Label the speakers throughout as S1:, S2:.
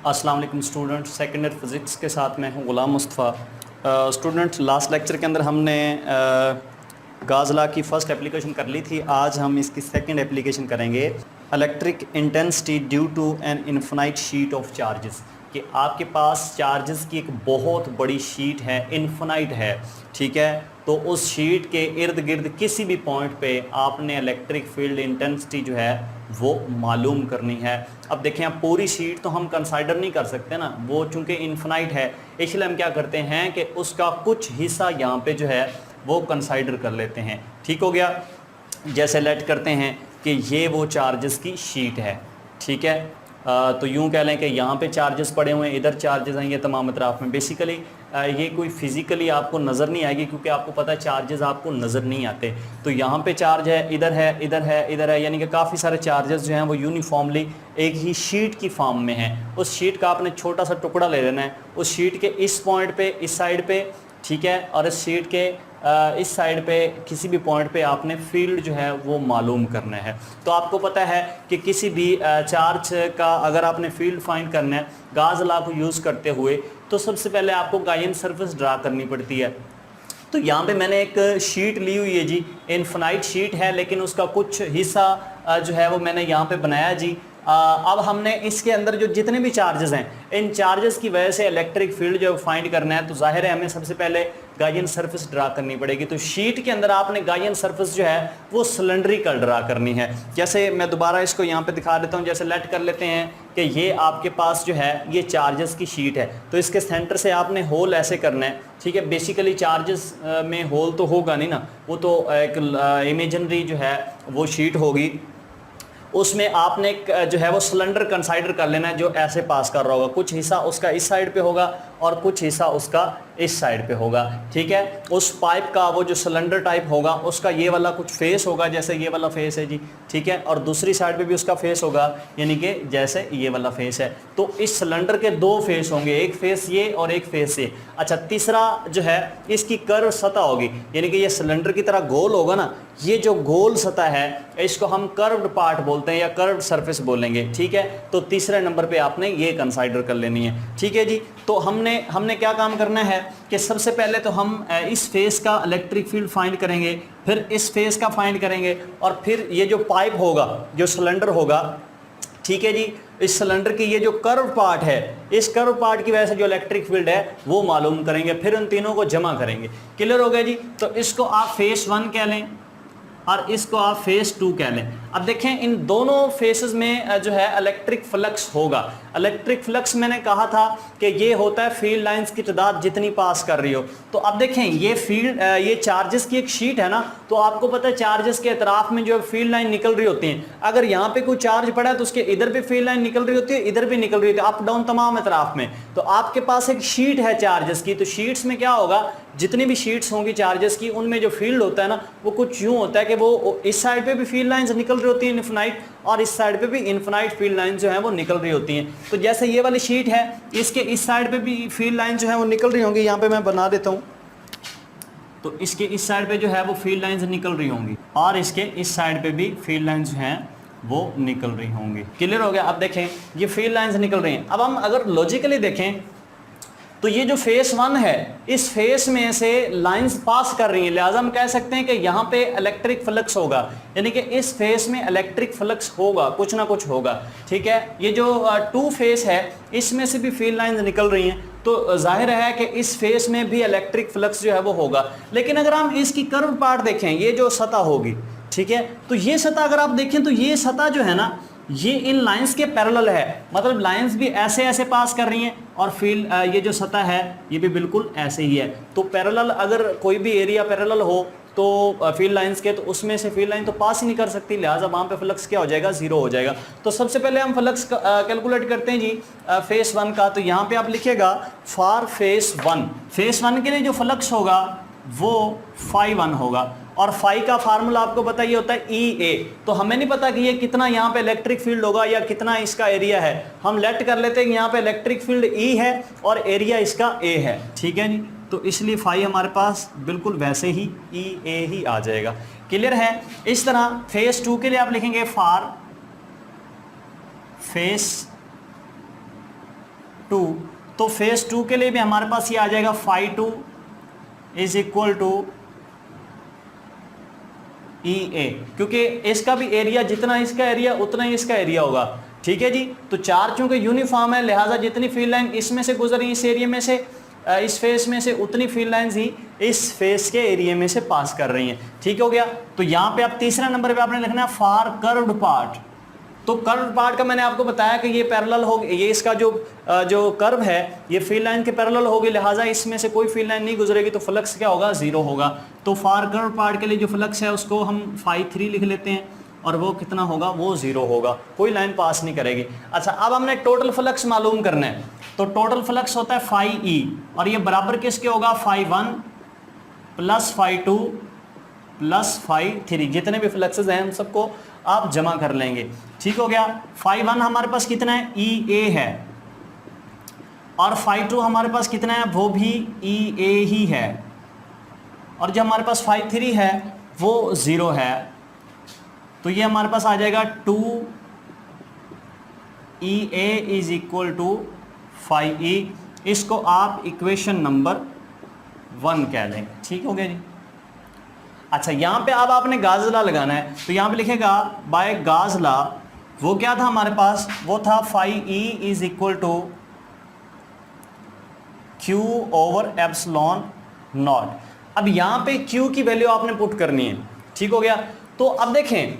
S1: अस्सलाम वालेकुम student, second year physics के साथ मैं हूँ Ghulam Mustafa. Student, last lecture के अंदर हमने गाज़ लॉ की फ़र्स्ट एप्लीकेशन कर ली थी। आज हम इसकी सेकंड एप्लीकेशन करेंगे, electric intensity due to an infinite sheet of charges. कि आपके पास चार्जेस की एक बहुत बड़ी शीट है, इनफिनाइट है, ठीक है। तो उस शीट के इर्द गिर्द किसी भी पॉइंट पे आपने इलेक्ट्रिक फील्ड इंटेंसिटी जो है वो मालूम करनी है। अब देखें, अब पूरी शीट तो हम कंसाइडर नहीं कर सकते ना, वो चूंकि इनफिनाइट है, इसलिए हम क्या करते हैं कि उसका कुछ हिस्सा यहाँ पे जो है वो कंसाइडर कर लेते हैं। ठीक हो गया। जैसे लेट करते हैं कि ये वो चार्जेस की शीट है, ठीक है। तो यूँ कह लें कि यहाँ पे चार्जेस पड़े हुए हैं, इधर चार्जेस आएंगे तमाम अतराफ में। बेसिकली ये कोई फिज़िकली आपको नज़र नहीं आएगी, क्योंकि आपको पता है चार्जेस आपको नज़र नहीं आते। तो यहाँ पे चार्ज है, इधर है, इधर है, इधर है, यानी कि काफ़ी सारे चार्जेस जो हैं वो यूनिफॉर्मली एक ही शीट की फॉर्म में हैं। उस शीट का आपने छोटा सा टुकड़ा ले लेना है, उस शीट के इस पॉइंट पे, इस साइड पे, ठीक है, और इस शीट के इस साइड पे किसी भी पॉइंट पे आपने फील्ड जो है वो मालूम करना है। तो आपको पता है कि किसी भी चार्ज का अगर आपने फील्ड फाइंड करना है गाज़ लॉ को यूज़ करते हुए, तो सबसे पहले आपको गायन सरफेस ड्रा करनी पड़ती है। तो यहाँ पे मैंने एक शीट ली हुई है जी, इनफिनाइट शीट है, लेकिन उसका कुछ हिस्सा जो है वो मैंने यहाँ पे बनाया जी। अब हमने इसके अंदर जो जितने भी चार्जेस हैं, इन चार्जेस की वजह से इलेक्ट्रिक फील्ड जो फाइंड करना है, तो जाहिर है हमें सबसे पहले गायन सरफेस ड्रा करनी पड़ेगी। तो शीट के अंदर आपने गायन सरफेस जो है वो सिलेंड्रिकल ड्रा करनी है। जैसे मैं दोबारा इसको यहाँ पे दिखा देता हूँ। जैसे लेट कर लेते हैं कि ये आपके पास जो है ये चार्जेस की शीट है, तो इसके सेंटर से आपने होल ऐसे करना है, ठीक है। बेसिकली चार्जेस में होल तो होगा नहीं ना, वो तो एक इमेजिनरी जो है वो शीट होगी। उसमें आपने जो है वो सिलेंडर कंसाइडर कर लेना है, जो ऐसे पास कर रहा होगा। कुछ हिस्सा उसका इस साइड पे होगा और कुछ हिस्सा उसका इस साइड पे होगा, ठीक है। उस पाइप का वो जो सिलेंडर टाइप होगा उसका ये वाला कुछ फेस होगा, जैसे ये वाला फेस है जी, ठीक है। और दूसरी साइड पे भी उसका फेस होगा, यानी कि जैसे ये वाला फेस है। तो इस सिलेंडर के दो फेस होंगे, एक फेस ये और एक फेस ये। अच्छा, तीसरा जो है इसकी कर्व सतह होगी, यानी कि ये सिलेंडर की तरह गोल होगा ना। ये जो गोल सतह है इसको हम कर्व्ड पार्ट बोलते हैं या कर्व्ड सरफेस बोलेंगे, ठीक है। तो तीसरे नंबर पे आपने ये कंसाइडर कर लेनी है, ठीक है जी। तो हमने क्या काम करना है कि सबसे पहले तो हम इस फेस का इलेक्ट्रिक फील्ड फाइंड करेंगे, फिर इस फेस का फाइंड करेंगे, और फिर ये जो पाइप होगा, जो सिलेंडर होगा, ठीक है जी, इस सिलेंडर की ये जो कर्व पार्ट है, इस कर्व पार्ट की वजह से जो इलेक्ट्रिक फील्ड है वो मालूम करेंगे, फिर उन तीनों को जमा करेंगे। क्लियर हो गया जी। तो इसको आप फेस 1 कह लें और इसको आप फेस 2 कह लें। अब देखें, इन दोनों फेसेस में जो है इलेक्ट्रिक फ्लक्स होगा। इलेक्ट्रिक फ्लक्स मैंने कहा था कि ये होता है फील्ड लाइंस की तादाद जितनी पास कर रही हो। तो अब देखें, ये चार्जेस की एक शीट है ना, तो आपको पता है चार्जेस के अतराफ में जो फील्ड लाइन निकल रही होती हैं। अगर यहाँ पे कोई चार्ज पड़ा है तो उसके इधर भी फील्ड लाइन निकल रही होती है, इधर भी निकल रही होती है, अप डाउन तमाम अतराफ में। तो आपके पास एक शीट है चार्जेस की, तो शीट्स में क्या होगा, जितनी भी शीट्स होंगी चार्जेस की, उनमें जो फील्ड होता है ना वो कुछ यूं होता है कि वो इस साइड पे भी फील्ड लाइंस निकल रही होती हैं इनफिनाइट, और इस साइड पे भी इनफिनाइट फील्ड लाइंस जो है वो निकल रही होती हैं। तो जैसे ये वाली शीट है, इसके इस साइड पे भी फील्ड लाइन जो है वो निकल रही होंगी। यहाँ पे मैं बना देता हूँ, तो इसके इस साइड पे जो है वो फील्ड लाइंस निकल रही होंगी, और इसके इस साइड पे भी फील्ड लाइंस जो हैं वो निकल रही होंगी। क्लियर हो गया। अब देखें, ये फील्ड लाइंस निकल रही हैं। अब हम अगर लॉजिकली देखें तो ये जो फेस 1 है, इस फेस में से लाइंस पास कर रही हैं, लिहाजा हम कह सकते हैं कि यहाँ पे इलेक्ट्रिक फ्लक्स होगा, यानी कि इस फेस में इलेक्ट्रिक फ्लक्स होगा, कुछ ना कुछ होगा, ठीक है। ये जो 2 फेस है, इसमें से भी फील्ड लाइंस निकल रही हैं, तो जाहिर है कि इस फेस में भी इलेक्ट्रिक फ्लक्स जो है वो होगा। लेकिन अगर हम इसकी कर्व पार्ट देखें, ये जो सतह होगी, ठीक है, तो ये सतह अगर आप देखें तो ये सतह जो है ना, ये इन लाइंस के पैरेलल है, मतलब लाइंस भी ऐसे ऐसे पास कर रही हैं, और फील्ड ये जो सतह है ये भी बिल्कुल ऐसे ही है। तो पैरेलल, अगर कोई भी एरिया पैरेलल हो तो फील्ड लाइंस के, तो उसमें से फील्ड लाइन तो पास ही नहीं कर सकती, लिहाजा वहाँ पे फ्लक्स क्या हो जाएगा, 0 हो जाएगा। तो सबसे पहले हम फ्लक्स कैलकुलेट करते हैं जी फेस 1 का। तो यहाँ पे आप लिखिएगा फॉर फेस 1, फेस 1 के लिए जो फ्लक्स होगा वो φ1 होगा, और फाई का फार्मूला आपको पता ही होता है EA। तो हमें नहीं पता कि ये कितना यहाँ पे इलेक्ट्रिक फील्ड होगा या कितना इसका एरिया है, हम लेट कर लेते हैं कि यहाँ पे इलेक्ट्रिक फील्ड E है और एरिया इसका A है, ठीक है जी। तो इसलिए फाई हमारे पास बिल्कुल वैसे ही EA ही आ जाएगा। क्लियर है। इस तरह फेस 2 के लिए आप लिखेंगे फॉर फेस 2, तो फेज 2 के लिए भी हमारे पास ये आ जाएगा फाई 2 इज इक्वल टू ई ए, क्योंकि इसका भी एरिया जितना इसका एरिया उतना ही इसका एरिया होगा। ठीक है जी, तो चार चूंकि यूनिफॉर्म है लिहाजा जितनी फील्ड लाइन इसमें से गुजरी इस एरिया में से इस फेस में से उतनी फील्ड लाइंस ही इस फेस के एरिया में से पास कर रही हैं। ठीक हो गया। तो यहाँ पे आप तीसरा नंबर पे आपने लिखना है फॉर कर्व्ड पार्ट। तो कर्व पार्ट का मैंने आपको बताया कि ये पैरेलल हो, ये इसका जो कर्व है ये फील्ड लाइन के पैरेलल होगी, लिहाजा इसमें से कोई फील्ड लाइन नहीं गुजरेगी, तो फ्लक्स क्या होगा, जीरो होगा। तो फॉर कर्व पार्ट के लिए जो फ्लक्स है उसको हम फाई 3 लिख लेते हैं और वो कितना होगा, वो जीरो होगा, कोई लाइन पास नहीं करेगी। अच्छा, अब हमने टोटल फ्लक्स मालूम करना है, तो टोटल फ्लक्स होता है फाई ई और ये बराबर किसके होगा, phi 1 plus phi 2 plus phi 3, जितने भी फ्लक्सेस हैं हम सबको आप जमा कर लेंगे। ठीक हो गया। फाई 1 हमारे पास कितना है, ई ए है, और फाई 2 हमारे पास कितना है, वो भी ई ए ही है, और जो हमारे पास फाई 3 है वो 0 है। तो ये हमारे पास आ जाएगा 2 E A is equal to phi E. इसको आप इक्वेशन नंबर 1 कह लेंगे। ठीक हो गया जी। अच्छा, यहाँ पे अब आपने गाज़ लॉ लगाना है, तो यहाँ पे लिखेगा बाय गाज़ लॉ, वो क्या था हमारे पास, वो था phi E is equal to Q over epsilon naught. अब यहाँ पे क्यू की वैल्यू आपने पुट करनी है। ठीक हो गया। तो अब देखें,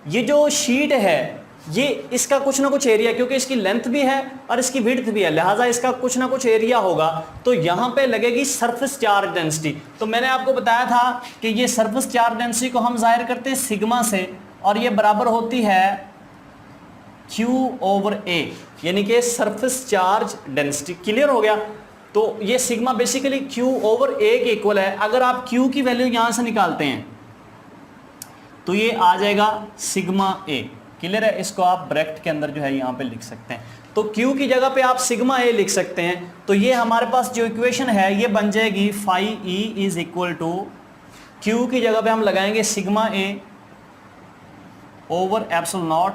S1: ये जो शीट है ये इसका कुछ ना कुछ एरिया, क्योंकि इसकी लेंथ भी है और इसकी विड्थ भी है, लिहाजा इसका कुछ ना कुछ एरिया होगा, तो यहाँ पे लगेगी सरफेस चार्ज डेंसिटी। तो मैंने आपको बताया था कि ये सरफेस चार्ज डेंसिटी को हम जाहिर करते हैं सिग्मा से, और ये बराबर होती है Q ओवर A, यानी कि सरफेस चार्ज डेंसिटी। क्लियर हो गया। तो ये sigma basically Q over A के इक्वल है। अगर आप Q की वैल्यू यहाँ से निकालते हैं तो ये आ जाएगा सिग्मा A। क्लियर है। इसको आप ब्रैकेट के अंदर जो है यहाँ पे लिख सकते हैं, तो Q की जगह पे आप सिग्मा A लिख सकते हैं। तो ये हमारे पास जो इक्वेशन है ये बन जाएगी phi E is equal to Q की जगह पे हम लगाएंगे sigma A over epsilon naught,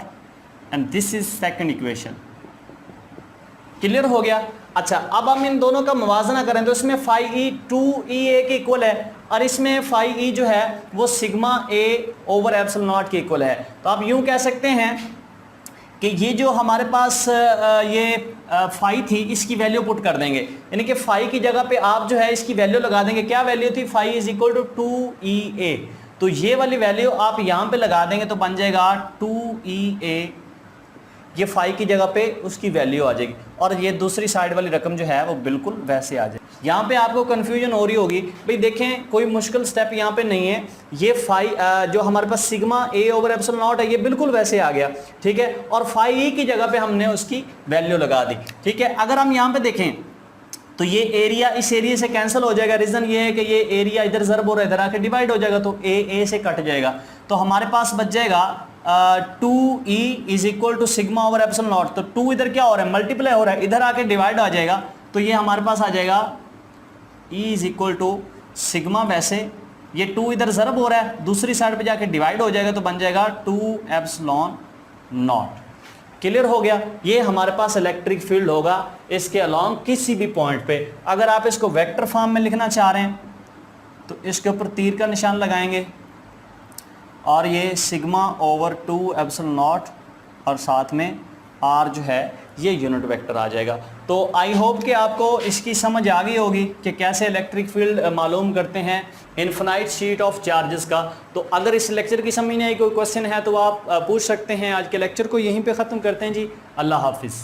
S1: and this is second equation. Clear हो गया। अच्छा, अब हम इन दोनों का मुवाजना करें तो इसमें फाई ई 2EA के इक्वल है, और इसमें फाई ई जो है वो sigma A over epsilon not के इक्वल है। तो आप यूं कह सकते हैं कि ये जो हमारे पास ये फाई थी इसकी वैल्यू पुट कर देंगे, यानी कि फाई की जगह पे आप जो है इसकी वैल्यू लगा देंगे। क्या वैल्यू थी, phi is equal to 2EA, तो ये वाली वैल्यू आप यहाँ पे लगा देंगे तो बन जाएगा 2EA, ये फाई की जगह पे उसकी वैल्यू आ जाएगी, और ये दूसरी साइड वाली रकम जो है वो बिल्कुल वैसे आ जाएगी। यहाँ पे आपको कन्फ्यूजन हो रही होगी, भाई देखें कोई मुश्किल स्टेप यहाँ पे नहीं है, ये फाई जो हमारे पास sigma A over epsilon naught है ये बिल्कुल वैसे आ गया। ठीक है, और फाई E की जगह पे हमने उसकी वैल्यू लगा दी। ठीक है, अगर हम यहाँ पे देखें तो ये एरिया इस एरिया से कैंसिल हो जाएगा। रीजन ये है कि ये एरिया इधर ज़रब हो रहा है, इधर आके डिवाइड हो जाएगा, तो A से कट जाएगा, तो हमारे पास बच जाएगा 2E is equal to sigma over epsilon naught. तो 2 इधर क्या हो रहा है, मल्टीप्लाई हो रहा है, इधर आके डिवाइड आ जाएगा, तो ये हमारे पास आ जाएगा E is equal to sigma, वैसे ये 2 इधर ज़रब हो रहा है, दूसरी साइड पे जाके डिवाइड हो जाएगा, तो बन जाएगा 2 एप्सिलॉन नॉट। क्लियर हो गया। ये हमारे पास इलेक्ट्रिक फील्ड होगा इसके अलॉन्ग किसी भी पॉइंट पे। अगर आप इसको वेक्टर फॉर्म में लिखना चाह रहे हैं तो इसके ऊपर तीर का निशान लगाएंगे, और ये सिग्मा ओवर 2 एप्सिलॉन नॉट, और साथ में R जो है ये यूनिट वेक्टर आ जाएगा। तो आई होप कि आपको इसकी समझ आ गई होगी कि कैसे इलेक्ट्रिक फील्ड मालूम करते हैं इनफिनाइट शीट ऑफ चार्जेस का। तो अगर इस लेक्चर की समझ नहीं आई, कोई क्वेश्चन है तो आप पूछ सकते हैं। आज के लेक्चर को यहीं पे ख़त्म करते हैं जी। अल्लाह हाफिज़।